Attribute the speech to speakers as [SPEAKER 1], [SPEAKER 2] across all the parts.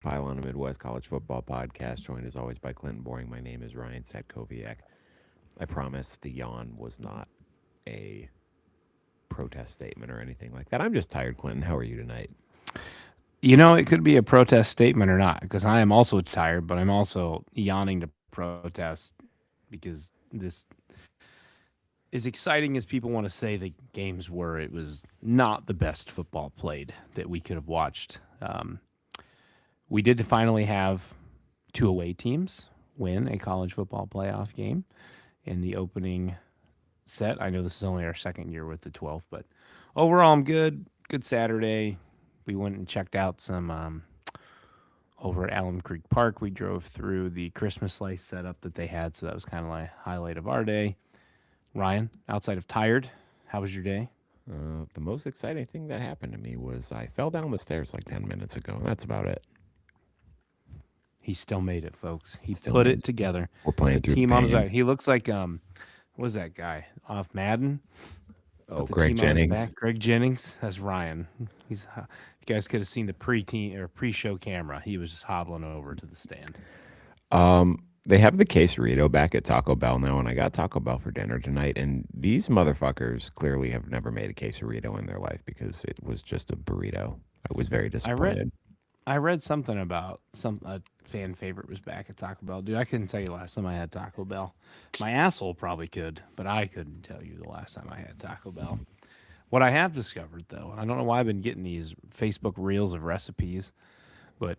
[SPEAKER 1] Pile on a Midwest College Football Podcast, joined as always by Clinton Boring. My name is Ryan Setkoviak. I promise the yawn was not a protest statement or anything like that. I'm just tired, Clinton. How are you tonight?
[SPEAKER 2] It could be a protest statement or not, because I am also tired, but I'm also yawning to protest because this, as exciting as people want to say the games were, it was not the best football played that we could have watched. We did finally have two away teams win a college football playoff game in the opening set. I know this is only our second year with the 12, but overall, I'm good. Good Saturday. We went and checked out some over at Alum Creek Park. We drove through the Christmas light setup that they had, so that was kind of like a highlight of our day. Ryan, outside of tired, how was your day?
[SPEAKER 1] The most exciting thing that happened to me was I fell down the stairs like 10 minutes ago. That's about it.
[SPEAKER 2] He still made it, folks. He
[SPEAKER 1] Still
[SPEAKER 2] put
[SPEAKER 1] made
[SPEAKER 2] it
[SPEAKER 1] it.
[SPEAKER 2] together.
[SPEAKER 1] We're
[SPEAKER 2] Put
[SPEAKER 1] playing
[SPEAKER 2] the
[SPEAKER 1] through the
[SPEAKER 2] team on his
[SPEAKER 1] pain.
[SPEAKER 2] back. He looks like what was that guy off Madden?
[SPEAKER 1] Oh,
[SPEAKER 2] Put the
[SPEAKER 1] Greg
[SPEAKER 2] team on his
[SPEAKER 1] Jennings.
[SPEAKER 2] back. Greg Jennings. That's Ryan. You guys could have seen the pre-team or pre-show camera. He was just hobbling over to the stand.
[SPEAKER 1] They have the quesarito back at Taco Bell now, and I got Taco Bell for dinner tonight. And these motherfuckers clearly have never made a quesarito in their life because it was just a burrito. I was very
[SPEAKER 2] I read
[SPEAKER 1] disappointed.
[SPEAKER 2] I read something about some a fan favorite was back at Taco Bell. Dude, I couldn't tell you last time I had Taco Bell. My asshole probably could, but I couldn't tell you the last time I had Taco Bell. What I have discovered though, and I don't know why I've been getting these Facebook reels of recipes, but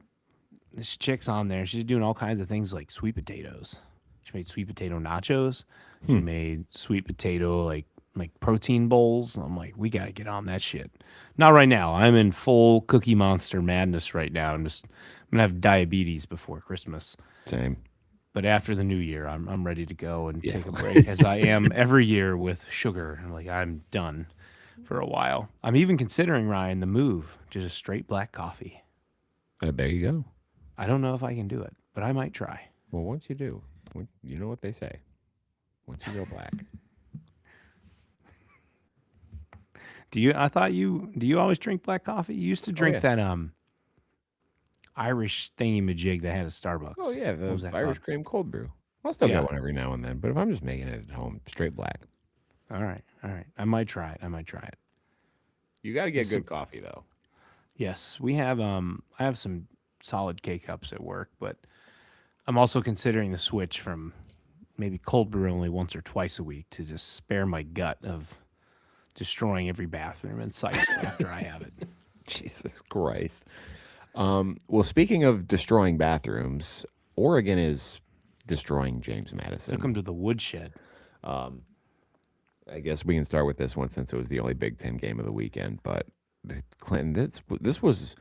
[SPEAKER 2] this chick's on there. She's doing all kinds of things like sweet potatoes. She made sweet potato nachos. She
[SPEAKER 1] Hmm.
[SPEAKER 2] made sweet potato like protein bowls. I'm like, we gotta get on that shit. Not right now. I'm in full Cookie Monster madness right now. I'm gonna have diabetes before Christmas.
[SPEAKER 1] Same.
[SPEAKER 2] But after the new year, I'm ready to go and
[SPEAKER 1] Yeah.
[SPEAKER 2] take a break, as I am every year with sugar. I'm like, I'm done for a while. I'm even considering, Ryan, the move to just straight black coffee.
[SPEAKER 1] There you go.
[SPEAKER 2] I don't know if I can do it, but I might try.
[SPEAKER 1] Well, once you do, you know what they say. Once you go black.
[SPEAKER 2] Do you? I thought you. Do you always drink black coffee? You used to
[SPEAKER 1] Oh,
[SPEAKER 2] drink
[SPEAKER 1] yeah.
[SPEAKER 2] that Irish thingy majig that had a
[SPEAKER 1] Oh,
[SPEAKER 2] Starbucks.
[SPEAKER 1] yeah.
[SPEAKER 2] What
[SPEAKER 1] The
[SPEAKER 2] was that
[SPEAKER 1] Irish
[SPEAKER 2] called?
[SPEAKER 1] cream cold brew. I'll still get
[SPEAKER 2] Yeah.
[SPEAKER 1] one every now and then, but if I'm just making it at home, straight black.
[SPEAKER 2] All right. All right. I might try it. I might try it.
[SPEAKER 1] You got to get
[SPEAKER 2] So,
[SPEAKER 1] good coffee, though.
[SPEAKER 2] yes, we have. I have some solid K cups at work, but I'm also considering the switch from maybe cold brew only once or twice a week to just spare my gut of destroying every bathroom in sight after I have it.
[SPEAKER 1] Jesus Christ. Well, speaking of destroying bathrooms, Oregon is destroying James
[SPEAKER 2] Took
[SPEAKER 1] Madison.
[SPEAKER 2] him to the woodshed.
[SPEAKER 1] I guess we can start with this one since it was the only Big Ten game of the weekend. But Clinton, this was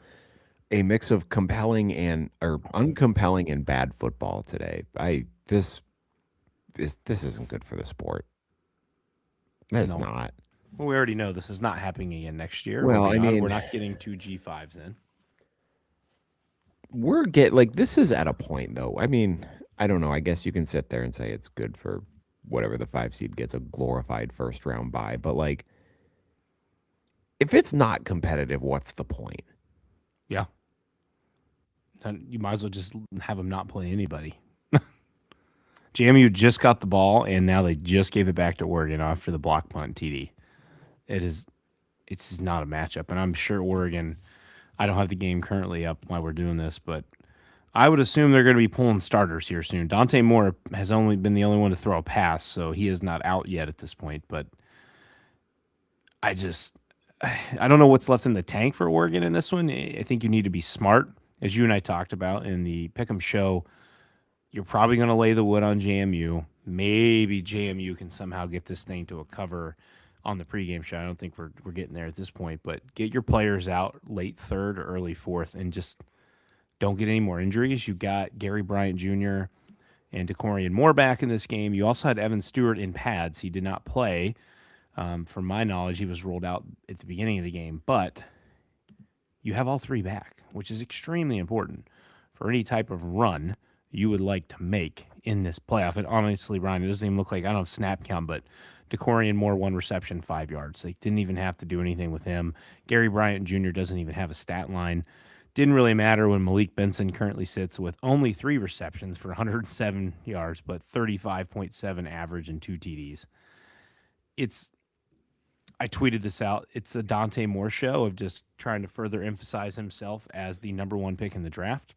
[SPEAKER 1] a mix of compelling and or uncompelling and bad football today. This isn't good for the sport. It's
[SPEAKER 2] No.
[SPEAKER 1] not.
[SPEAKER 2] Well, we already know this is not happening again next year.
[SPEAKER 1] Well, I
[SPEAKER 2] We're
[SPEAKER 1] mean,
[SPEAKER 2] not getting two G5s in.
[SPEAKER 1] this is at a point though. I mean, I don't know. I guess you can sit there and say it's good for whatever the 5 seed gets a glorified first round bye, but like if it's not competitive, what's the point?
[SPEAKER 2] Yeah. And you might as well just have them not play anybody. JMU just got the ball, and now they just gave it back to Oregon after the block punt TD. It is, it's just not a matchup, and I'm sure Oregon. I don't have the game currently up while we're doing this, but I would assume they're going to be pulling starters here soon. Dante Moore has only been the only one to throw a pass, so he is not out yet at this point. But I just, I don't know what's left in the tank for Oregon in this one. I think you need to be smart, as you and I talked about in the Pick'em show. You're probably going to lay the wood on JMU. Maybe JMU can somehow get this thing to a cover on the pregame show. I don't think we're getting there at this point, but get your players out late third or early fourth, and just don't get any more injuries. You got Gary Bryant Jr. and Dakorien Moore back in this game. You also had Evan Stewart in pads. He did not play. From my knowledge, he was rolled out at the beginning of the game, but you have all three back, which is extremely important for any type of run you would like to make in this playoff. And honestly, Ryan, it doesn't even look like, I don't have snap count, but Dakorien Moore, 1 reception, 5 yards. They didn't even have to do anything with him. Gary Bryant Jr. doesn't even have a stat line. Didn't really matter when Malik Benson currently sits with only 3 receptions for 107 yards, but 35.7 average and 2 TDs. I tweeted this out. It's a Dante Moore show of just trying to further emphasize himself as the number 1 pick in the draft.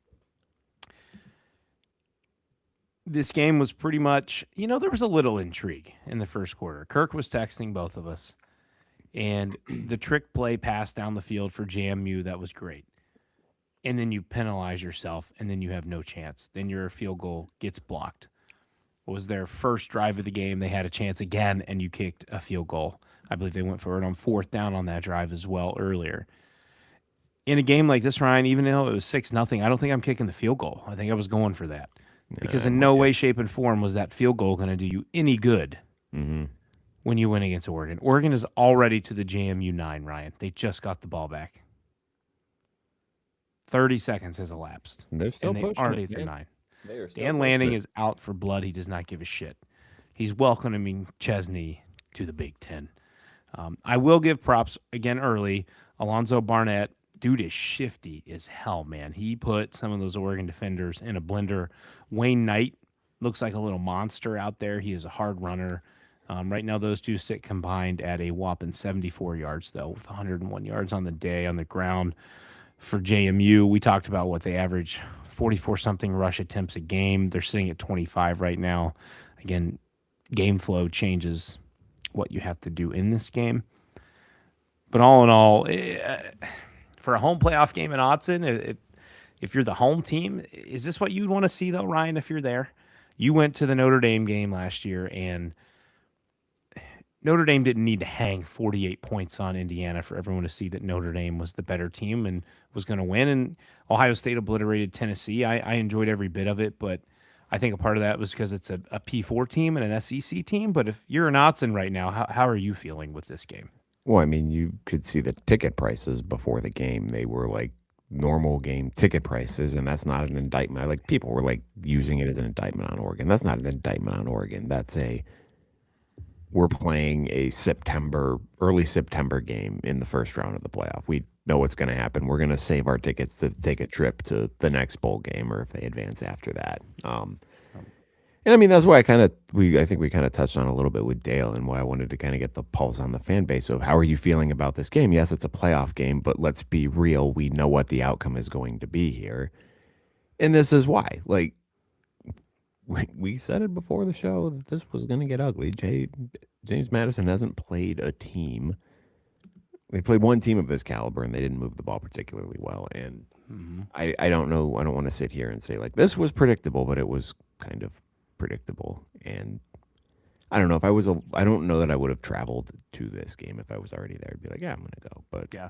[SPEAKER 2] This game was pretty much, there was a little intrigue in the first quarter. Kirk was texting both of us, and the trick play pass down the field for JMU, that was great. And then you penalize yourself, and then you have no chance. Then your field goal gets blocked. It was their first drive of the game. They had a chance again, and you kicked a field goal. I believe they went for it on 4th down on that drive as well earlier. In a game like this, Ryan, even though it was 6-0, I don't think I'm kicking the field goal. I think I was going for that. Because in no way, shape, and form was that field goal going to do you any good when you win against Oregon. Oregon is already to the JMU 9, Ryan. They just got the ball back. 30 seconds has elapsed.
[SPEAKER 1] They're still
[SPEAKER 2] and they're
[SPEAKER 1] pushing
[SPEAKER 2] already
[SPEAKER 1] it,
[SPEAKER 2] through
[SPEAKER 1] man.
[SPEAKER 2] 9. Dan Lanning is out for blood. He does not give a shit. He's welcoming Chesney to the Big Ten. I will give props again early. Alonzo Barnett, dude is shifty as hell, man. He put some of those Oregon defenders in a blender. Wayne Knight looks like a little monster out there. He is a hard runner. Right now, those two sit combined at a whopping 74 yards, though, with 101 yards on the day on the ground. For JMU, we talked about what they average 44-something rush attempts a game. They're sitting at 25 right now. Again, game flow changes what you have to do in this game. But all in all, for a home playoff game in Autzen, if you're the home team, is this what you'd want to see, though, Ryan, if you're there? You went to the Notre Dame game last year, and Notre Dame didn't need to hang 48 points on Indiana for everyone to see that Notre Dame was the better team and was going to win. And Ohio State obliterated Tennessee. I enjoyed every bit of it, but I think a part of that was because it's a P4 team and an SEC team. But if you're in Autzen right now, how are you feeling with this game?
[SPEAKER 1] Well, I mean, you could see the ticket prices before the game. They were like normal game ticket prices, and that's not an indictment. Like, people were like using it as an indictment on Oregon. That's not an indictment on Oregon. That's we're playing a early September game in the first round of the playoff. We know what's going to happen. We're going to save our tickets to take a trip to the next bowl game, or if they advance after that. And I mean, that's why I think we kind of touched on a little bit with Dale, and why I wanted to kind of get the pulse on the fan base of how are you feeling about this game? Yes, it's a playoff game, but let's be real. We know what the outcome is going to be here. And this is why. Like, we said it before the show that this was going to get ugly. James Madison hasn't played a team. They played one team of this caliber, and they didn't move the ball particularly well. And I don't know. I don't want to sit here and say, like, this was predictable, but it was kind of predictable. And I don't know if I don't know that I would have traveled to this game if I was already there. I'd be like, yeah, I'm going to go. But
[SPEAKER 2] yeah,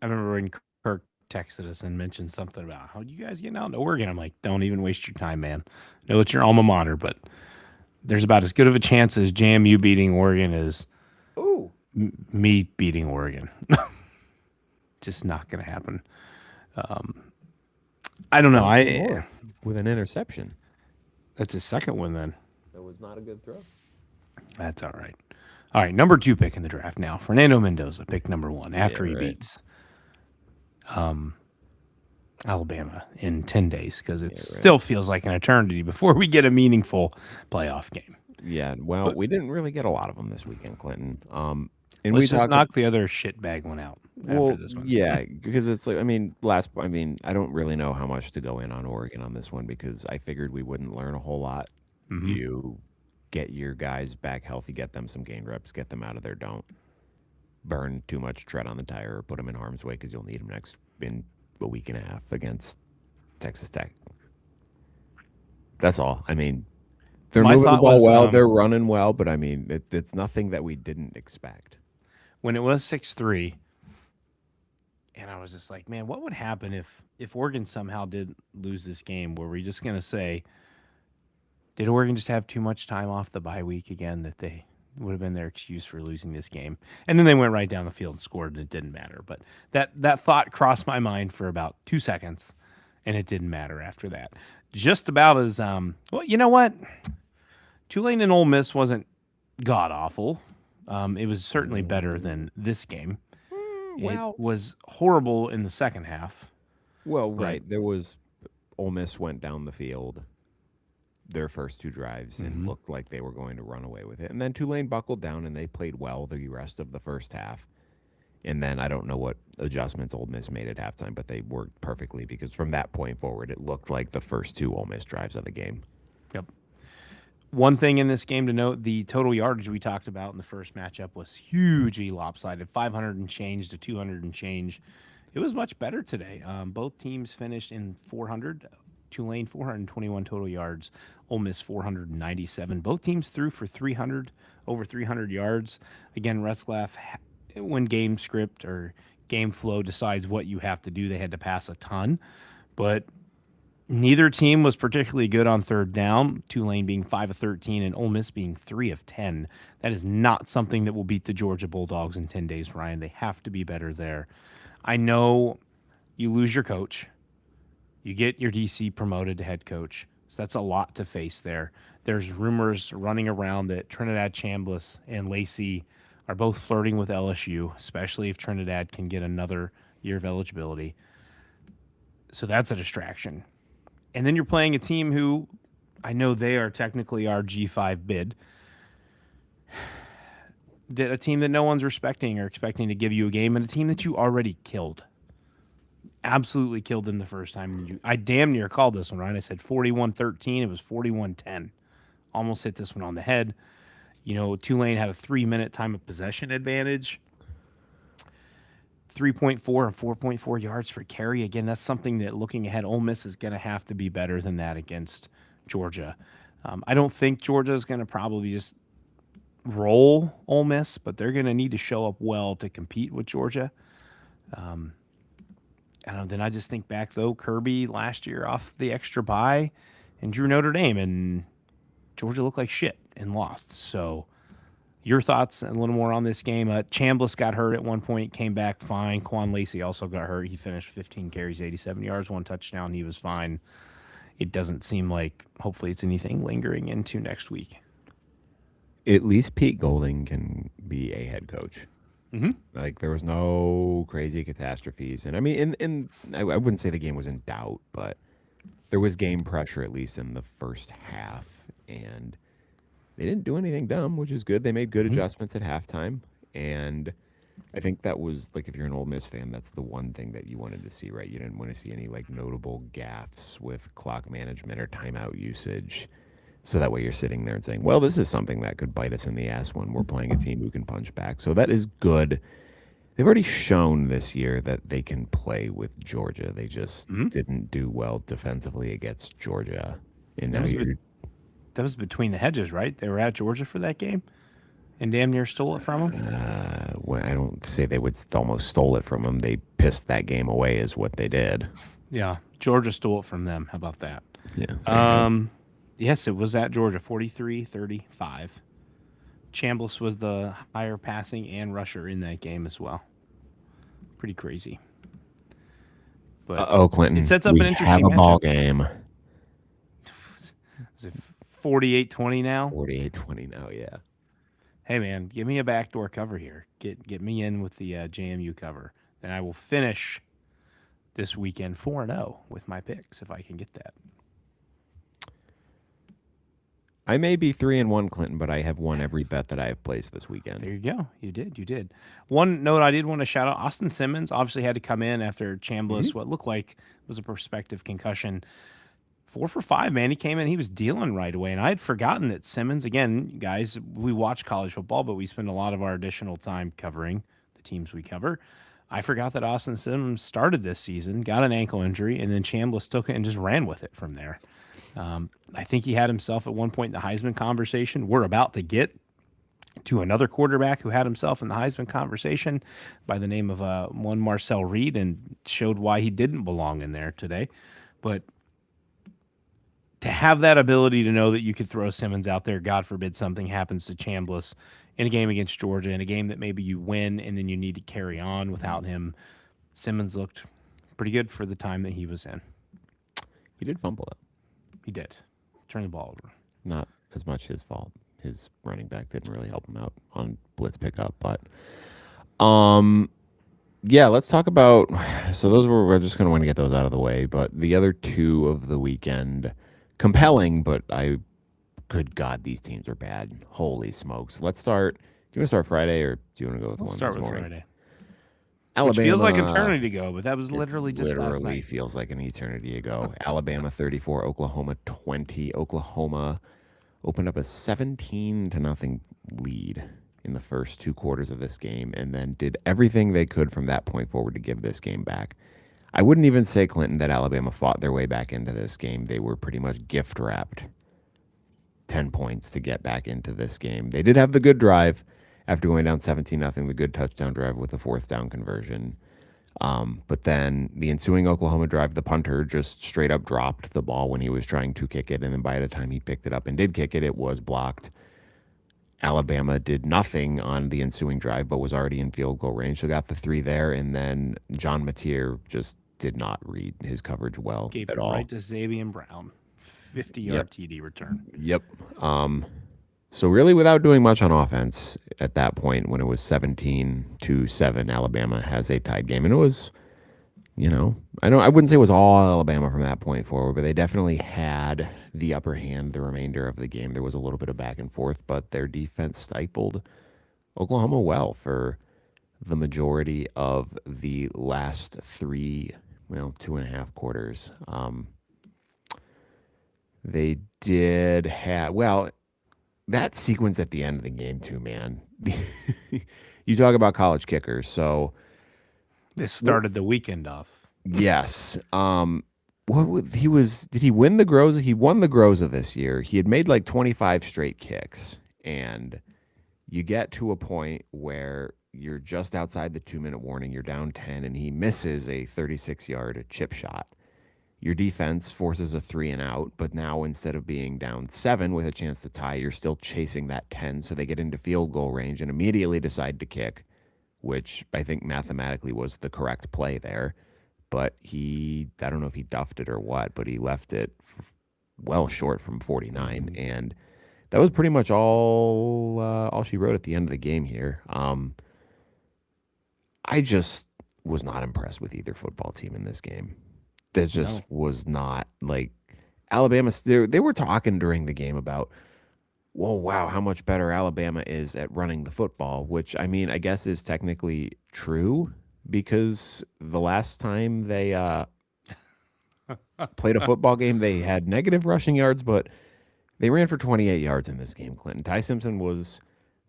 [SPEAKER 2] I remember when Kirk texted us and mentioned something about how you guys getting out in Oregon. I'm like, don't even waste your time, man. I know it's your alma mater, but there's about as good of a chance as JMU beating Oregon as me beating Oregon. Just not going to happen. I don't know.
[SPEAKER 1] With an interception.
[SPEAKER 2] That's his second one then.
[SPEAKER 1] That was not a good throw.
[SPEAKER 2] That's all right. All right, number 2 pick in the draft now. Fernando Mendoza, pick number 1, after he beats Alabama in 10 days, because it still feels like an eternity before we get a meaningful playoff game.
[SPEAKER 1] Yeah, well, we didn't really get a lot of them this weekend, Clinton. And
[SPEAKER 2] let's just knock the other shitbag one out after this one.
[SPEAKER 1] Yeah, because it's like, I don't really know how much to go in on Oregon on this one, because I figured we wouldn't learn a whole lot. You get your guys back healthy, get them some gain reps, get them out of there. Don't burn too much tread on the tire or put them in harm's way, because you'll need them in a week and a half against Texas Tech. That's all. I mean, they're moving the ball well, they're running well, but I mean, it's nothing that we didn't expect.
[SPEAKER 2] When it was 6-3, and I was just like, man, what would happen if Oregon somehow did lose this game? Were we just going to say, did Oregon just have too much time off the bye week again, that they would have been their excuse for losing this game? And then they went right down the field and scored, and it didn't matter. But that thought crossed my mind for about 2 seconds, and it didn't matter after that. Just about as well, you know what? Tulane and Ole Miss wasn't god-awful. It was certainly better than this game. It was horrible in the second half.
[SPEAKER 1] Well,
[SPEAKER 2] But
[SPEAKER 1] right. There was Ole Miss went down the field their first two drives and
[SPEAKER 2] mhm.
[SPEAKER 1] looked like they were going to run away with it. And then Tulane buckled down and they played well the rest of the first half. And then I don't know what adjustments Ole Miss made at halftime, but they worked perfectly because from that point forward, it looked like the first two Ole Miss drives of the game.
[SPEAKER 2] Yep. One thing in this game to note, the total yardage we talked about in the first matchup was hugely lopsided, 500 and change to 200 and change. It was much better today. Both teams finished in 400. Tulane 421 total yards, Ole Miss 497. Both teams threw for 300, over 300 yards. Again, Retzlaff, when game script or game flow decides what you have to do, they had to pass a ton. But neither team was particularly good on third down, Tulane being 5 of 13 and Ole Miss being 3 of 10. That is not something that will beat the Georgia Bulldogs in 10 days, Ryan. They have to be better there. I know you lose your coach, you get your DC promoted to head coach. So that's a lot to face there. There's rumors running around that Trinidad Chambliss and Lacey are both flirting with LSU, especially if Trinidad can get another year of eligibility. So that's a distraction. And then you're playing a team who I know they are technically our G5 bid, that a team that no one's respecting or expecting to give you a game, and a team that you already killed. Absolutely killed them the first time. I damn near called this one, right? I said 41-13. It was 41-10. Almost hit this one on the head. You know, Tulane had a 3-minute time of possession advantage. 3.4 and 4.4 yards per carry. Again, that's something that looking ahead, Ole Miss is going to have to be better than that against Georgia. I don't think Georgia is going to probably just roll Ole Miss, but they're going to need to show up well to compete with Georgia. Then I just think back, though, Kirby last year off the extra bye and drew Notre Dame, and Georgia looked like shit and lost. So your thoughts a little more on this game. Chambliss got hurt at one point, came back fine. Quan Lacey also got hurt. He finished 15 carries, 87 yards, 1 touchdown. He was fine. It doesn't seem like, hopefully, it's anything lingering into next week.
[SPEAKER 1] At least Pete Golding can be a head coach.
[SPEAKER 2] Mm-hmm.
[SPEAKER 1] Like there was no crazy catastrophes, and I mean, I wouldn't say the game was in doubt, but there was game pressure at least in the first half, and they didn't do anything dumb, which is good. They made good adjustments at halftime, and I think that was like if you're an Ole Miss fan, that's the one thing that you wanted to see, right? You didn't want to see any like notable gaffes with clock management or timeout usage. So that way you're sitting there and saying, well, this is something that could bite us in the ass when we're playing a team who can punch back. So that is good. They've already shown this year that they can play with Georgia. They just didn't do well defensively against Georgia. And now
[SPEAKER 2] That was between the hedges, right? They were at Georgia for that game and damn near stole it from them.
[SPEAKER 1] well, I don't say they would almost stole it from them. They pissed that game away is what they did.
[SPEAKER 2] Yeah, Georgia stole it from them. How about that?
[SPEAKER 1] Yeah.
[SPEAKER 2] Yes, it was at Georgia, 43-35. Chambliss was the higher passing and rusher in that game as well. Pretty crazy. But
[SPEAKER 1] Clinton.
[SPEAKER 2] it sets up
[SPEAKER 1] we
[SPEAKER 2] an interesting
[SPEAKER 1] have a ball
[SPEAKER 2] matchup.
[SPEAKER 1] game.
[SPEAKER 2] Is it 48-20 now?
[SPEAKER 1] 48-20 now, yeah.
[SPEAKER 2] Hey, man, give me a backdoor cover here. Get me in with the JMU cover. Then I will finish this weekend 4-0 with my picks if I can get that.
[SPEAKER 1] I may be 3-1, Clinton, but I have won every bet that I have placed this weekend.
[SPEAKER 2] There you go. You did. One note I did want to shout out, Austin Simmons obviously had to come in after Chambliss, what looked like was a prospective concussion. 4 for 5, man. He came in, he was dealing right away. And I had forgotten that Simmons, again, guys, we watch college football, but we spend a lot of our additional time covering the teams we cover. I forgot that Austin Simmons started this season, got an ankle injury, and then Chambliss took it and just ran with it from there. I think he had himself at one point in the Heisman conversation. We're about to get to another quarterback who had himself in the Heisman conversation by the name of one Marcel Reed, and showed why he didn't belong in there today. But to have that ability to know that you could throw Simmons out there, God forbid something happens to Chambliss in a game against Georgia, in a game that maybe you win and then you need to carry on without him, Simmons looked pretty good for the time that he was in.
[SPEAKER 1] He did fumble it.
[SPEAKER 2] He did. Turn the ball over.
[SPEAKER 1] Not as much his fault. His running back didn't really help him out on blitz pickup, but Yeah, let's talk about. So those we're just going to want to get those out of the way. But the other two of the weekend, compelling, but good God, these teams are bad. Holy smokes! Let's start. Do you want to start Friday or do you want to go with the
[SPEAKER 2] Let's
[SPEAKER 1] one
[SPEAKER 2] start
[SPEAKER 1] this
[SPEAKER 2] with
[SPEAKER 1] morning?
[SPEAKER 2] Friday, which feels like
[SPEAKER 1] Alabama.
[SPEAKER 2] eternity ago, but that was
[SPEAKER 1] It
[SPEAKER 2] literally just last
[SPEAKER 1] literally
[SPEAKER 2] night.
[SPEAKER 1] feels like an eternity ago. Alabama 34, Oklahoma 20. Oklahoma opened up a 17 to nothing lead in the first two quarters of this game and then did everything they could from that point forward to give this game back. I wouldn't even say, Clinton, that Alabama fought their way back into this game. They were pretty much gift wrapped 10 points to get back into this game. They did have the good drive after going down 17 nothing, the good touchdown drive with the fourth down conversion. But then the ensuing Oklahoma drive, the punter just straight up dropped the ball when he was trying to kick it. And then by the time he picked it up and did kick it, it was blocked. Alabama did nothing on the ensuing drive, but was already in field goal range. So got the three there. And then John Mateer just did not read his coverage well
[SPEAKER 2] Gave
[SPEAKER 1] at
[SPEAKER 2] it right
[SPEAKER 1] all.
[SPEAKER 2] to Xavier Brown, 50
[SPEAKER 1] Yep.
[SPEAKER 2] yard TD return.
[SPEAKER 1] Yep. So really, without doing much on offense at that point, when it was 17-7, Alabama has a tied game, and it was, I wouldn't say it was all Alabama from that point forward, but they definitely had the upper hand the remainder of the game. There was a little bit of back and forth, but their defense stifled Oklahoma well for the majority of the last three, 2.5 quarters. They did have, well, that sequence at the end of the game too, man. You talk about college kickers. So
[SPEAKER 2] This started the weekend off.
[SPEAKER 1] yes, he was? Did he win the Groza? He won the Groza this year. He had made like 25 straight kicks, and you get to a point where you're just outside the 2 minute warning. You're down 10, and he misses a 36-yard chip shot. Your defense forces a 3 and out, but now instead of being down 7 with a chance to tie, you're still chasing that 10. So they get into field goal range and immediately decide to kick, which I think mathematically was the correct play there. But I don't know if he duffed it or what, but he left it well short from 49. And that was pretty much all she wrote at the end of the game here. I just was not impressed with either football team in this game. That just
[SPEAKER 2] No.
[SPEAKER 1] was not like Alabama. They were talking during the game about, whoa, wow, how much better Alabama is at running the football, which I mean, I guess is technically true because the last time they played a football game, they had negative rushing yards, but they ran for 28 yards in this game, Clinton. Ty Simpson was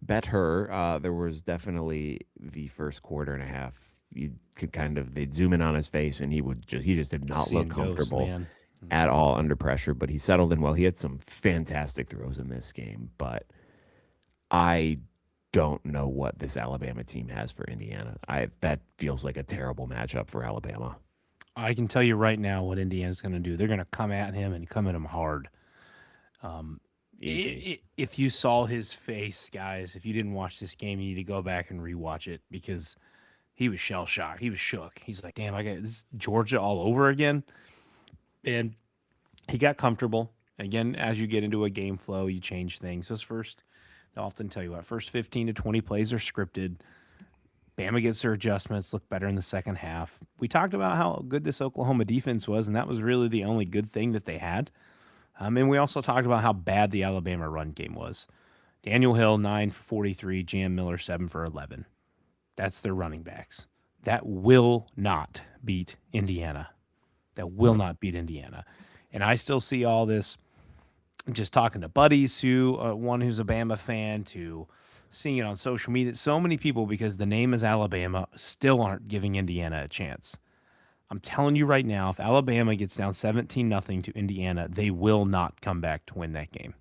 [SPEAKER 1] better. There was definitely the first quarter and a half. You could they'd zoom in on his face and he just did not look
[SPEAKER 2] Seeing ghosts,
[SPEAKER 1] comfortable
[SPEAKER 2] man.
[SPEAKER 1] at all under pressure, but he settled in well. He had some fantastic throws in this game, but I don't know what this Alabama team has for Indiana. That feels like a terrible matchup for Alabama.
[SPEAKER 2] I can tell you right now what Indiana's going to do. They're going to come at him and come at him hard.
[SPEAKER 1] Easy.
[SPEAKER 2] If you saw his face, guys, if you didn't watch this game, you need to go back and rewatch it because he was shell shocked. He was shook. He's like, "Damn, I got this is Georgia all over again." And he got comfortable. Again, as you get into a game flow, you change things. Those first, I often tell you what, first 15 to 20 plays are scripted. Bama gets their adjustments, look better in the second half. We talked about how good this Oklahoma defense was, and that was really the only good thing that they had. And we also talked about how bad the Alabama run game was. Daniel Hill, 9 for 43, Jam Miller, 7 for 11. That's their running backs. That will not beat Indiana. That will not beat Indiana. And I still see all this just talking to buddies who, one who's a Bama fan, to seeing it on social media. So many people, because the name is Alabama, still aren't giving Indiana a chance. I'm telling you right now, if Alabama gets down 17-0 to Indiana, they will not come back to win that game.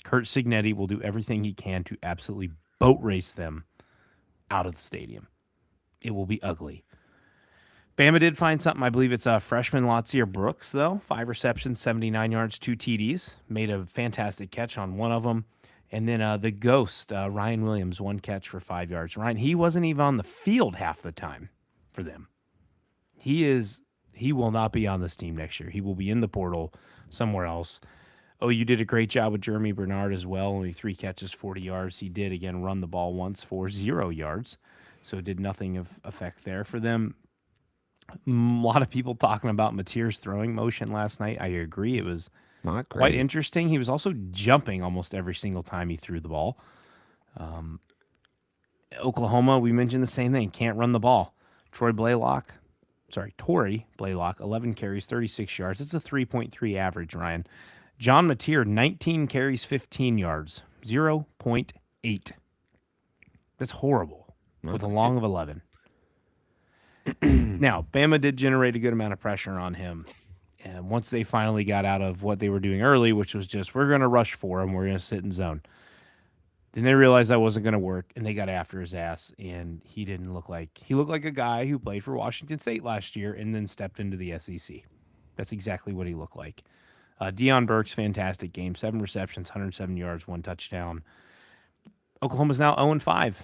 [SPEAKER 2] Kurt Signetti will do everything he can to absolutely boat race them out of the stadium. It will be ugly. Bama did find something. I believe it's a freshman Latsier Brooks, though. 5 receptions, 79 yards, 2 TDs. Made a fantastic catch on one of them. And then the ghost, Ryan Williams, 1 catch for 5 yards. Ryan, he wasn't even on the field half the time for them. He will not be on this team next year. He will be in the portal somewhere else. Oh, you did a great job with Jeremy Bernard as well. Only 3 catches, 40 yards. He did, again, run the ball once for 0 yards. so it did nothing of effect there for them. A lot of people talking about Mateer's throwing motion last night. I agree. It was
[SPEAKER 1] Not
[SPEAKER 2] quite
[SPEAKER 1] great.
[SPEAKER 2] interesting. He was also jumping almost every single time he threw the ball. Oklahoma, we mentioned the same thing. Can't run the ball. Tory Blaylock, 11 carries, 36 yards. It's a 3.3 average, Ryan. John Mateer, 19 carries, 15 yards, 0.8. That's horrible
[SPEAKER 1] Not
[SPEAKER 2] with a
[SPEAKER 1] great.
[SPEAKER 2] long of 11. Now, Bama did generate a good amount of pressure on him. And once they finally got out of what they were doing early, which was just, we're going to rush for him, we're going to sit in zone. Then they realized that wasn't going to work, and they got after his ass, and he looked like a guy who played for Washington State last year and then stepped into the SEC. That's exactly what he looked like. Deion Burke's fantastic game, 7 receptions, 107 yards, 1 touchdown. Oklahoma's now 0-5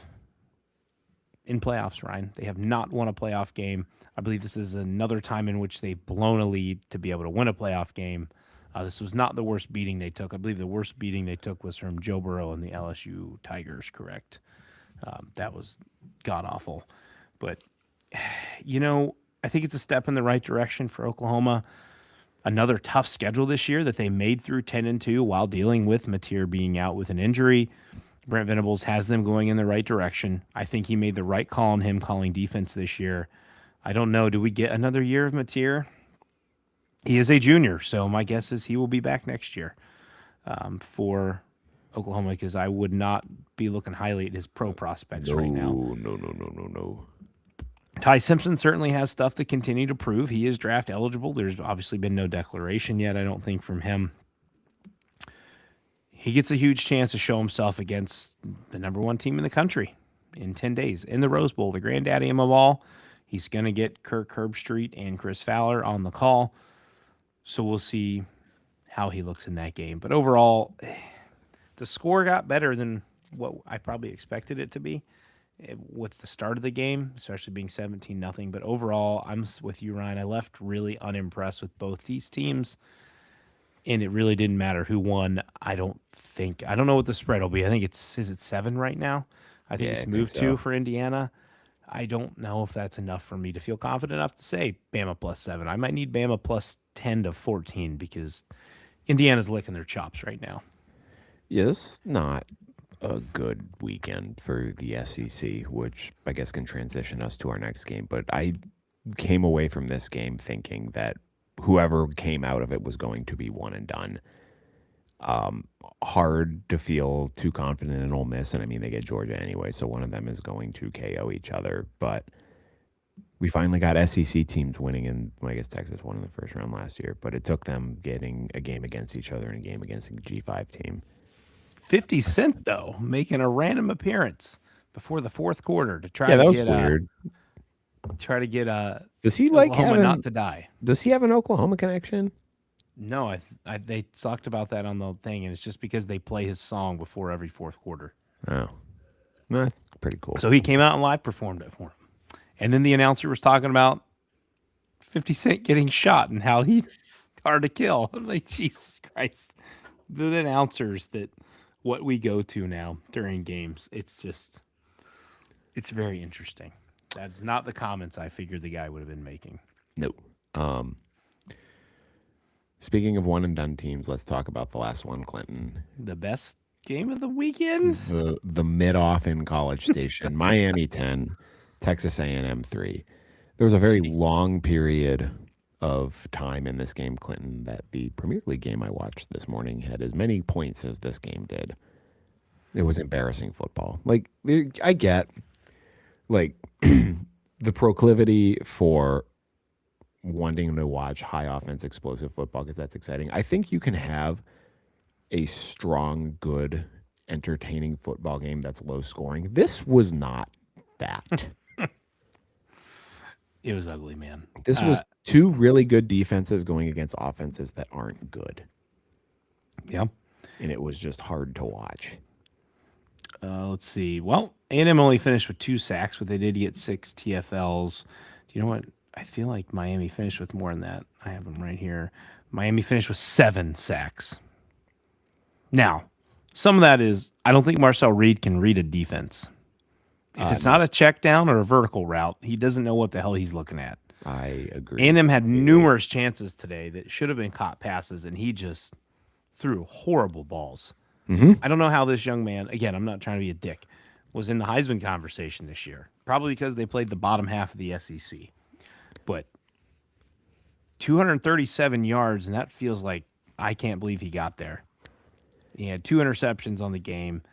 [SPEAKER 2] in playoffs, Ryan. They have not won a playoff game. I believe this is another time in which they've blown a lead to be able to win a playoff game. This was not the worst beating they took. I believe the worst beating they took was from Joe Burrow and the LSU Tigers, correct? That was god-awful. But, I think it's a step in the right direction for Oklahoma. Another tough schedule this year that they made through 10-2 while dealing with Mateer being out with an injury. Brent Venables has them going in the right direction. I think he made the right call on him calling defense this year. I don't know. Do we get another year of Mateer? He is a junior, so my guess is he will be back next year for Oklahoma, because I would not be looking highly at his pro prospects right now.
[SPEAKER 1] No.
[SPEAKER 2] Ty Simpson certainly has stuff to continue to prove. He is draft eligible. There's obviously been no declaration yet, I don't think, from him. He gets a huge chance to show himself against the number 1 team in the country in 10 days in the Rose Bowl, the granddaddy of them all. He's going to get Kirk Herbstreit and Chris Fowler on the call. So we'll see how he looks in that game. But overall, the score got better than what I probably expected it to be with the start of the game, especially being 17-0. But overall, I'm with you, Ryan. I left really unimpressed with both these teams, and it really didn't matter who won. I don't know what the spread will be. I think is it 7 right now? I think it's moved to for Indiana. I don't know if that's enough for me to feel confident enough to say Bama plus 7. I might need Bama plus 10 to 14 because Indiana's licking their chops right now.
[SPEAKER 1] Yeah, this is not a good weekend for the SEC, which I guess can transition us to our next game. But I came away from this game thinking that whoever came out of it was going to be one and done. Hard to feel too confident in Ole Miss, and I mean they get Georgia anyway, so one of them is going to KO each other. But we finally got SEC teams winning, and I guess Texas won in the first round last year, but it took them getting a game against each other and a game against a G5 team.
[SPEAKER 2] 50 Cent, though, making a random appearance before the fourth quarter to try
[SPEAKER 1] that
[SPEAKER 2] to
[SPEAKER 1] was
[SPEAKER 2] get
[SPEAKER 1] weird.
[SPEAKER 2] Does
[SPEAKER 1] he like
[SPEAKER 2] Oklahoma
[SPEAKER 1] having,
[SPEAKER 2] not to die?
[SPEAKER 1] Does he have an Oklahoma connection?
[SPEAKER 2] No, they talked about that on the thing, and it's just because they play his song before every fourth quarter.
[SPEAKER 1] Oh, that's pretty cool.
[SPEAKER 2] So he came out and live performed it for him. And then the announcer was talking about 50 Cent getting shot and how he's hard to kill. I'm like, Jesus Christ. The announcers what we go to now during games, it's very interesting. That's not the comments I figured the guy would have been making.
[SPEAKER 1] No. Speaking of one and done teams, let's talk about the last one, Clinton.
[SPEAKER 2] The best game of the weekend?
[SPEAKER 1] The mid-off in College Station. Miami 10, Texas A&M 3. There was a very long period of time in this game, Clinton, that the Premier League game I watched this morning had as many points as this game did. It was embarrassing football. Like, I get, like, the proclivity for wanting to watch high offense, explosive football because that's exciting. I think you can have a strong, good, entertaining football game that's low scoring. This was not that.
[SPEAKER 2] It was ugly, man.
[SPEAKER 1] This was two really good defenses going against offenses that aren't good.
[SPEAKER 2] Yeah.
[SPEAKER 1] And it was just hard to watch.
[SPEAKER 2] Let's see. Well, A&M only finished with 2 sacks, but they did get 6 TFLs. Do you know what? I feel like Miami finished with more than that. I have them right here. Miami finished with 7 sacks. Now, some of that is I don't think Marcel Reed can read a defense. If it's not a check down or a vertical route, he doesn't know what the hell he's looking at.
[SPEAKER 1] I agree.
[SPEAKER 2] A&M had numerous chances today that should have been caught passes, and he just threw horrible balls. I don't know how this young man, again, I'm not trying to be a dick, was in the Heisman conversation this year. Probably because they played the bottom half of the SEC. But 237 yards, and that feels like I can't believe he got there. He had 2 interceptions on the game.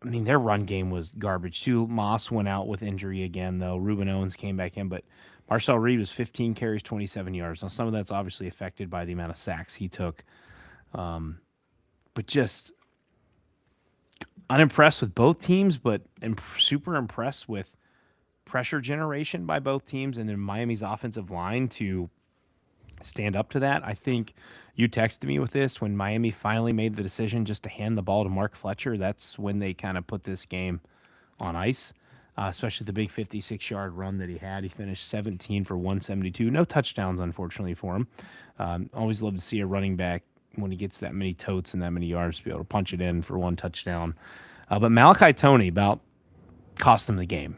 [SPEAKER 2] I mean, their run game was garbage, too. Moss went out with injury again, though. Reuben Owens came back in, but Marcel Reed was 15 carries, 27 yards. Now, some of that's obviously affected by the amount of sacks he took. But just unimpressed with both teams, but super impressed with pressure generation by both teams and then Miami's offensive line to stand up to that. I think you texted me with this when Miami finally made the decision just to hand the ball to Mark Fletcher. That's when they kind of put this game on ice, especially the big 56-yard run that he had. He finished 17 for 172. No touchdowns, unfortunately, for him. Always love to see a running back when he gets that many totes and that many yards to be able to punch it in for 1 touchdown. But Malachi Toney about cost him the game.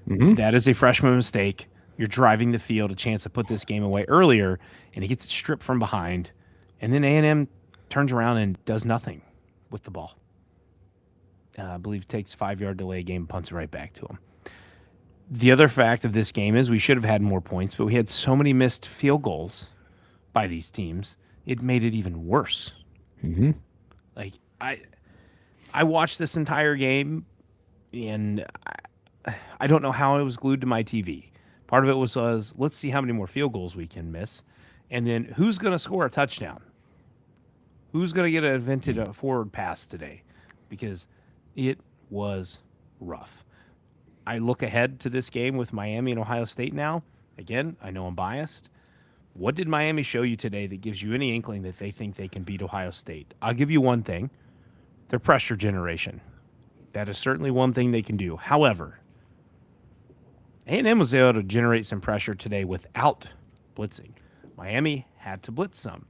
[SPEAKER 2] That is a freshman mistake. You're driving the field, a chance to put this game away earlier, and he gets it stripped from behind. And then A&M turns around and does nothing with the ball. I believe takes 5-yard delay game, punts it right back to him. The other fact of this game is we should have had more points, but we had so many missed field goals by these teams. It made it even worse. Like I watched this entire game, and I don't know how I was glued to my TV. Part of it was let's see how many more field goals we can miss, and then who's going to score a touchdown? Who's going to get invented a forward pass today? Because it was rough. I look ahead to this game with Miami and Ohio State now. Again, I know I'm biased. What did Miami show you today that gives you any inkling that they think they can beat Ohio State? I'll give you one thing. Their pressure generation. That is certainly one thing they can do. However, A&M was able to generate some pressure today without blitzing. Miami had to blitz some.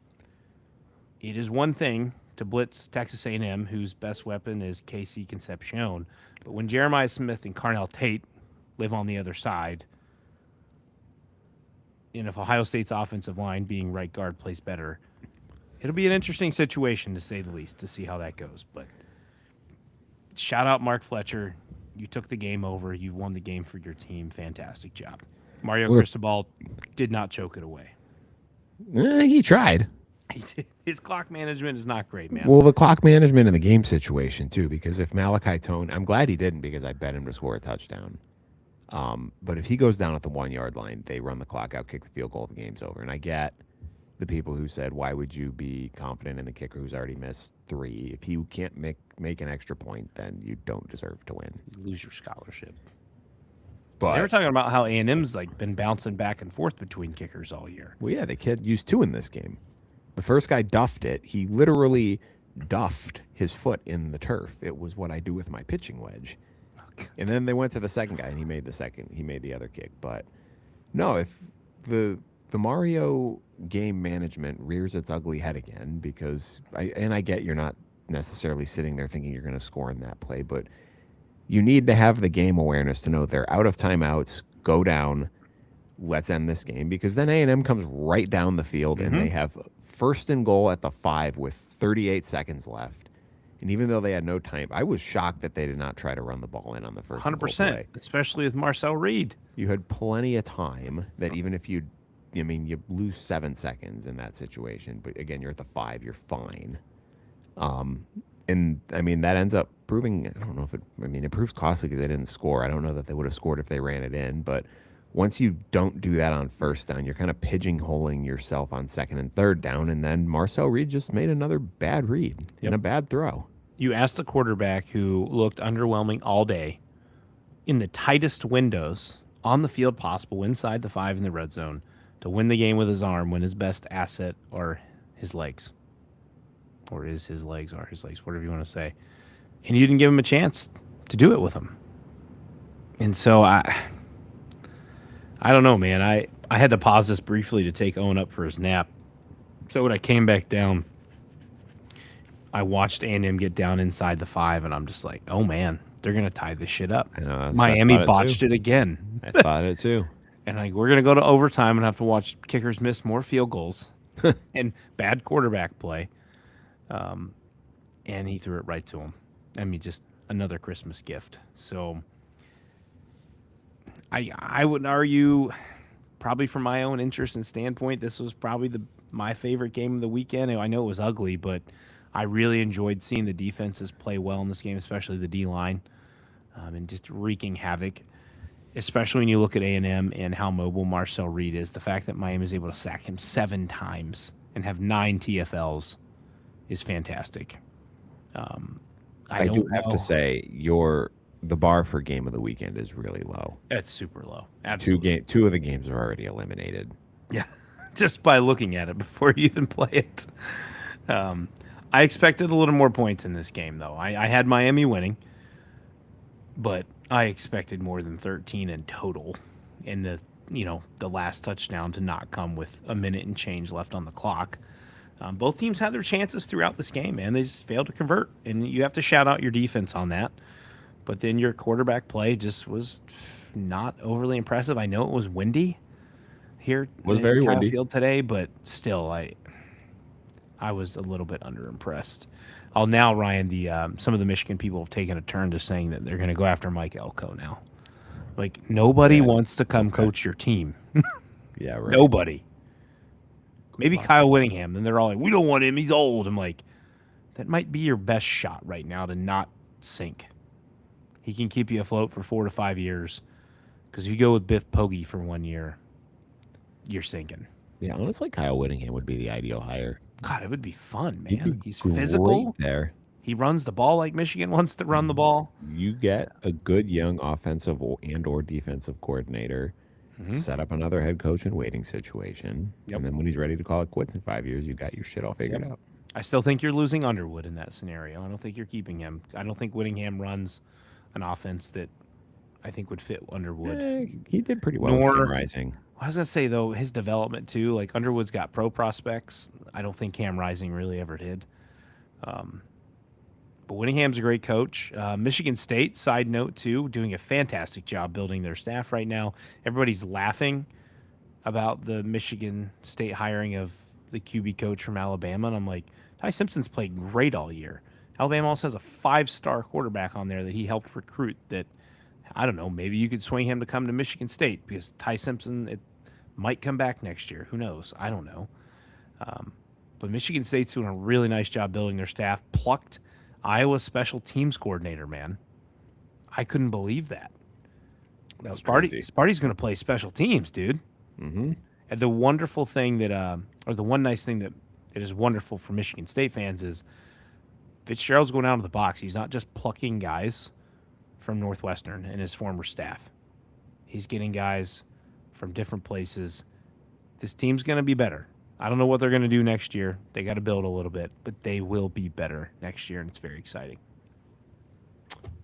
[SPEAKER 2] It is one thing to blitz Texas A&M, whose best weapon is KC Concepcion. But when Jeremiah Smith and Carnell Tate live on the other side, and if Ohio State's offensive line, being right guard, plays better, it'll be an interesting situation, to say the least, to see how that goes. But shout out Mark Fletcher. You took the game over. You won the game for your team. Fantastic job. Mario Cristobal did not choke it away.
[SPEAKER 1] He tried.
[SPEAKER 2] His clock management is not great, man.
[SPEAKER 1] Well, the clock management in the game situation, too, because if Malachi Toney, I'm glad he didn't because I bet him to score a touchdown. But if he goes down at the 1-yard line, they run the clock out, kick the field goal, the game's over. And I get the people who said, why would you be confident in the kicker who's already missed 3? If you can't make an extra point, then you don't deserve to win.
[SPEAKER 2] You lose your scholarship.
[SPEAKER 1] But
[SPEAKER 2] they were talking about how A&M's been bouncing back and forth between kickers all year.
[SPEAKER 1] Well, yeah, the kid used 2 in this game. The first guy duffed it. He literally duffed his foot in the turf. It was what I do with my pitching wedge. And then they went to the second guy, and he made the other kick. But no, if the Mario game management rears its ugly head again, because I get you're not necessarily sitting there thinking you're going to score in that play, but you need to have the game awareness to know they're out of timeouts, go down, let's end this game, because then A&M comes right down the field, and they have first and goal at the 5 with 38 seconds left. And even though they had no time, I was shocked that they did not try to run the ball in on the first
[SPEAKER 2] 100%,
[SPEAKER 1] play.
[SPEAKER 2] especially with Marcel Reed.
[SPEAKER 1] You had plenty of time that even if you lose 7 seconds in that situation, but again, you're at the 5, you're fine. And I mean, that ends up proving, I don't know if it proves costly because they didn't score. I don't know that they would have scored if they ran it in, but once you don't do that on first down, you're kind of pigeonholing yourself on second and third down, and then Marcel Reed just made another bad read and a bad throw.
[SPEAKER 2] You asked a quarterback who looked underwhelming all day in the tightest windows on the field possible inside the 5 in the red zone to win the game with his arm when his best asset are his legs. Or is his legs, are his legs, whatever you want to say. And you didn't give him a chance to do it with him. And so I don't know, man. I had to pause this briefly to take Owen up for his nap. So when I came back down, I watched A&M get down inside the 5, and I'm just like, oh, man, they're going to tie this shit up.
[SPEAKER 1] I know. I
[SPEAKER 2] Miami
[SPEAKER 1] thought it
[SPEAKER 2] botched
[SPEAKER 1] too.
[SPEAKER 2] it again.
[SPEAKER 1] I thought it too.
[SPEAKER 2] And like we're going to go to overtime and have to watch kickers miss more field goals and bad quarterback play. And he threw it right to him. I mean, just another Christmas gift. So I would argue, probably from my own interest and standpoint, this was probably my favorite game of the weekend. I know it was ugly, but I really enjoyed seeing the defenses play well in this game, especially the D line, and just wreaking havoc. Especially when you look at A&M and how mobile Marcel Reed is, the fact that Miami is able to sack him 7 times and have 9 TFLs is fantastic.
[SPEAKER 1] I do have to say the bar for game of the weekend is really low.
[SPEAKER 2] It's super low. Absolutely.
[SPEAKER 1] Two of the games are already eliminated.
[SPEAKER 2] Yeah, just by looking at it before you even play it. I expected a little more points in this game, though. I had Miami winning, but I expected more than 13 in total. And the last touchdown to not come with a minute and change left on the clock. Both teams had their chances throughout this game, man. They just failed to convert, and you have to shout out your defense on that. But then your quarterback play just was not overly impressive. I know it was windy here. It
[SPEAKER 1] was very windy
[SPEAKER 2] field today, but still, I was a little bit underimpressed. Now, Ryan, some of the Michigan people have taken a turn to saying that they're going to go after Mike Elko now. Like, nobody wants to come coach your team.
[SPEAKER 1] Yeah, right.
[SPEAKER 2] Nobody. Maybe Kyle Whittingham. Then they're all like, we don't want him. He's old. I'm like, that might be your best shot right now to not sink. He can keep you afloat for 4 to 5 years. Because if you go with Biff Poggi for 1 year, you're sinking.
[SPEAKER 1] Yeah, honestly, Kyle Whittingham would be the ideal hire.
[SPEAKER 2] God, it would be fun, man.
[SPEAKER 1] He'd be
[SPEAKER 2] He's physical.
[SPEAKER 1] There.
[SPEAKER 2] He runs the ball like Michigan wants to run the ball.
[SPEAKER 1] You get a good young offensive and/or defensive coordinator, set up another head coach in waiting situation, and then when he's ready to call it quits in 5 years, you got your shit all figured out.
[SPEAKER 2] I still think you're losing Underwood in that scenario. I don't think you're keeping him. I don't think Whittingham runs an offense that I think would fit Underwood.
[SPEAKER 1] He did pretty well with Cam Rising.
[SPEAKER 2] I was going to say, though, his development, too. Like, Underwood's got pro prospects. I don't think Cam Rising really ever did. But Whittingham's a great coach. Michigan State, side note, too, doing a fantastic job building their staff right now. Everybody's laughing about the Michigan State hiring of the QB coach from Alabama. And I'm like, Ty Simpson's played great all year. Alabama also has a 5-star quarterback on there that he helped recruit that, I don't know, maybe you could swing him to come to Michigan State because Ty Simpson might come back next year. Who knows? I don't know. But Michigan State's doing a really nice job building their staff. Plucked Iowa special teams coordinator, man. I couldn't believe that. Sparty's going to play special teams, dude.
[SPEAKER 1] Mm-hmm.
[SPEAKER 2] And the wonderful thing that, or the one nice thing that is wonderful for Michigan State fans is Fitzgerald's going out of the box. He's not just plucking guys from Northwestern and his former staff. He's getting guys from different places. This team's going to be better. I don't know what they're going to do next year. They got to build a little bit, but they will be better next year, and it's very exciting.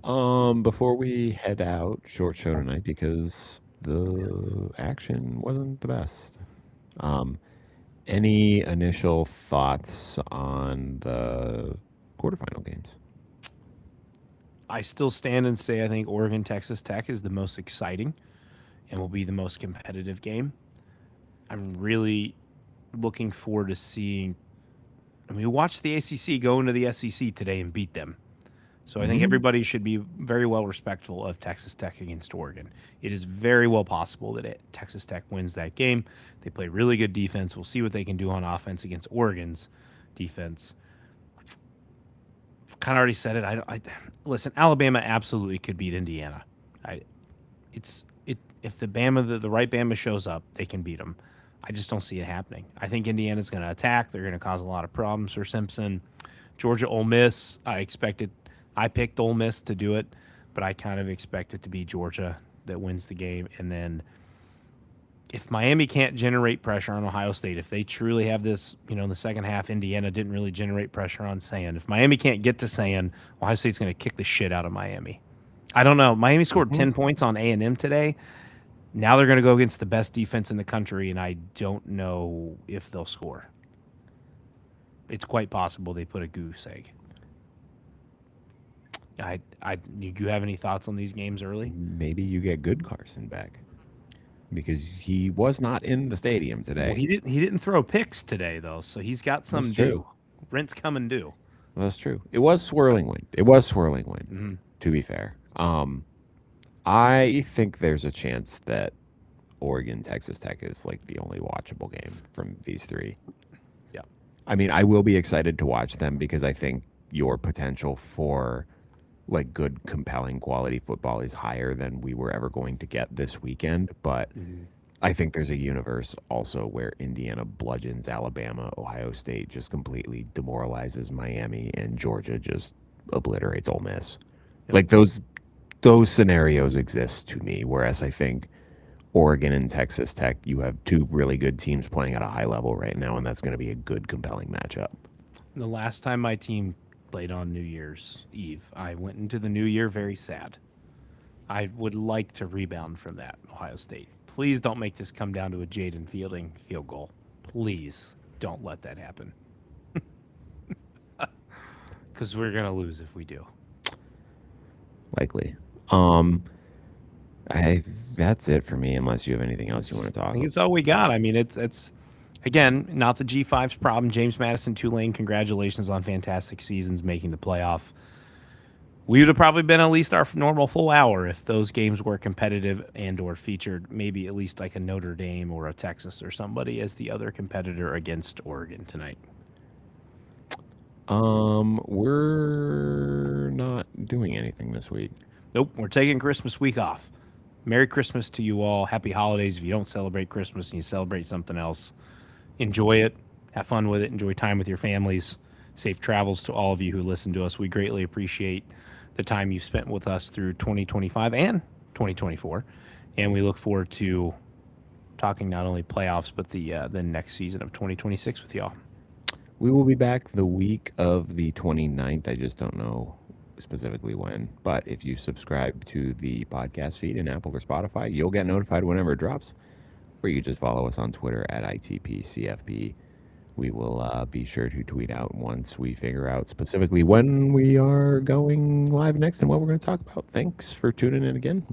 [SPEAKER 1] Before we head out, short show tonight because the action wasn't the best. Any initial thoughts on the quarterfinal games?
[SPEAKER 2] I still stand and say I think Oregon Texas Tech is the most exciting and will be the most competitive game. I'm really looking forward to seeing. I mean, we watched the ACC go into the SEC today and beat them. So I think everybody should be very well respectful of Texas Tech against Oregon. It is very well possible that Texas Tech wins that game. They play really good defense. We'll see what they can do on offense against Oregon's defense. Kind of already said it. Listen, Alabama absolutely could beat Indiana. If the right Bama shows up, they can beat them. I just don't see it happening. I think Indiana's going to attack. They're going to cause a lot of problems for Simpson. Georgia, Ole Miss, I picked Ole Miss to do it, but I kind of expect it to be Georgia that wins the game. And then if Miami can't generate pressure on Ohio State, if they truly have this, in the second half, Indiana didn't really generate pressure on Sand. If Miami can't get to Sand, Ohio State's going to kick the shit out of Miami. I don't know. Miami scored 10 points on A&M today. Now they're going to go against the best defense in the country, and I don't know if they'll score. It's quite possible they put a goose egg. You have any thoughts on these games early?
[SPEAKER 1] Maybe you get good Carson back because he was not in the stadium
[SPEAKER 2] Well,
[SPEAKER 1] today.
[SPEAKER 2] he didn't throw picks today though, so he's got
[SPEAKER 1] That's
[SPEAKER 2] some
[SPEAKER 1] true.
[SPEAKER 2] due. Rent's coming due.
[SPEAKER 1] That's true. It was swirling wind. It was swirling wind.
[SPEAKER 2] Mhm.
[SPEAKER 1] To be fair, I think there's a chance that Oregon Texas Tech is like the only watchable game from these three.
[SPEAKER 2] Yeah.
[SPEAKER 1] I mean, I will be excited to watch them because I think your potential for like good, compelling quality football is higher than we were ever going to get this weekend. But
[SPEAKER 2] Mhm.
[SPEAKER 1] I think there's a universe also where Indiana bludgeons Alabama, Ohio State just completely demoralizes Miami, and Georgia just obliterates Ole Miss.
[SPEAKER 2] Yep.
[SPEAKER 1] Like those scenarios exist to me. Whereas I think Oregon and Texas Tech, you have two really good teams playing at a high level right now, and that's going to be a good, compelling matchup.
[SPEAKER 2] The last time my team played on New Year's Eve, I went into the new year very sad. I would like to rebound from that, Ohio State. Please don't make this come down to a Jaden Fielding field goal. Please don't let that happen. Because we're going to lose if we do.
[SPEAKER 1] Likely. Um, I that's it for me. Unless you have anything else you want to
[SPEAKER 2] I
[SPEAKER 1] talk
[SPEAKER 2] think
[SPEAKER 1] about.
[SPEAKER 2] it's all we got. I mean, it's again, not the G5's problem. James Madison, Tulane, congratulations on fantastic seasons making the playoff. We would have probably been at least our normal full hour if those games were competitive and or featured maybe at least like a Notre Dame or a Texas or somebody as the other competitor against Oregon tonight.
[SPEAKER 1] We're not doing anything this week.
[SPEAKER 2] Nope, we're taking Christmas week off. Merry Christmas to you all. Happy holidays if you don't celebrate Christmas and you celebrate something else. Enjoy it. Have fun with it. Enjoy time with your families. Safe travels to all of you who listen to us. We greatly appreciate the time you've spent with us through 2025 and 2024. And we look forward to talking not only playoffs, but the next season of 2026 with y'all.
[SPEAKER 1] We will be back the week of the 29th. I just don't know specifically when. But if you subscribe to the podcast feed in Apple or Spotify, you'll get notified whenever it drops. Or you just follow us on Twitter at ITPCFB. We will be sure to tweet out once we figure out specifically when we are going live next and what we're going to talk about. Thanks for tuning in again.